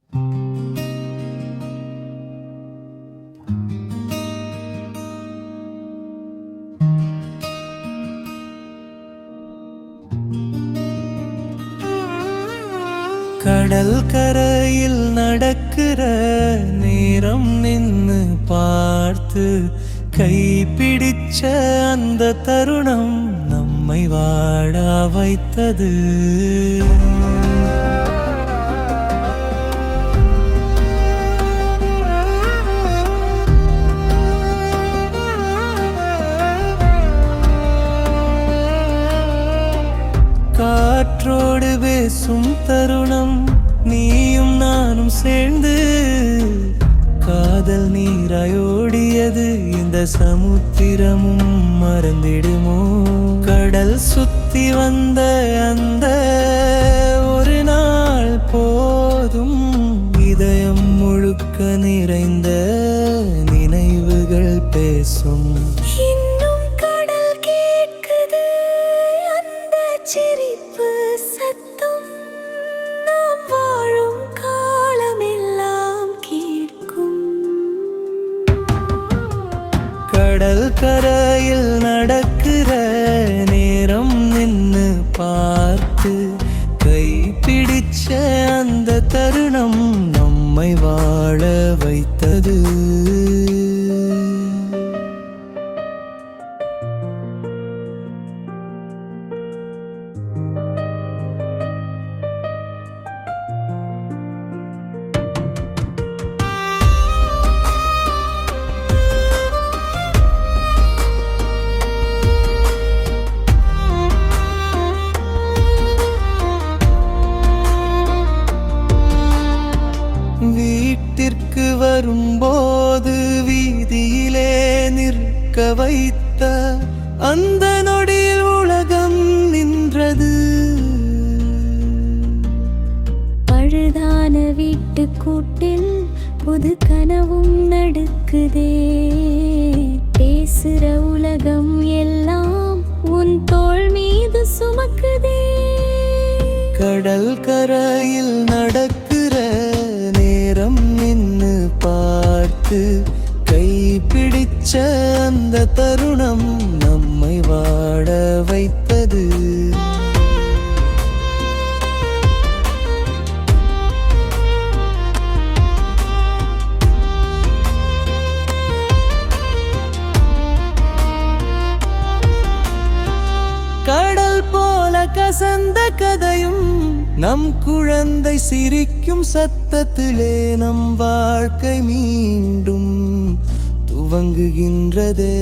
கடல் கரையில் நடக்கிற நேரம் நின்னு பார்த்து கைப்பிடிச்ச அந்த தருணம் நம்மை வாழ வைத்தது. காற்றோடு பேசும் தருணம் நீயும் நானும் சேர்ந்து காதல் நீராயோடியது இந்த சமுத்திரமும் மறந்திடுமோ? கடல் சுத்தி வந்த அந்த ஒரு நாள் போதும் இதயம் முழுக்க நிறைந்த நினைவுகள் பேசும். சிரிப்பு சத்தம் நாம் வாழும் காலமெல்லாம் கேட்கும். கடல் கரையில் நடக்கிற நேரம் நின்னு பார்த்து கைப்பிடிச்ச அந்த தருணம் நம்மை வாழ வைத்தது. வீட்டிற்கு வரும்போது வீதியிலே நிற்க வைத்த அந்த நொடியில் உலகம் நின்றது. பழுதான வீட்டு கூட்டில் புது கனவும் நடக்குதே. பேசுற உலகம் எல்லாம் உன் தோள் மீது சுமக்குதே. கடல் கரையில் நடக்கிற நேரம் நின்னு பார்த்து கைப்பிடிச்ச அந்த தருணம் நம்மை வாழ வைத்தது. கடல் போல கசந்த கதையும் நம் குழந்தை சிரிக்கும் சத்தத்திலே நம் வாழ்க்கை மீண்டும் துவங்குகின்றதே.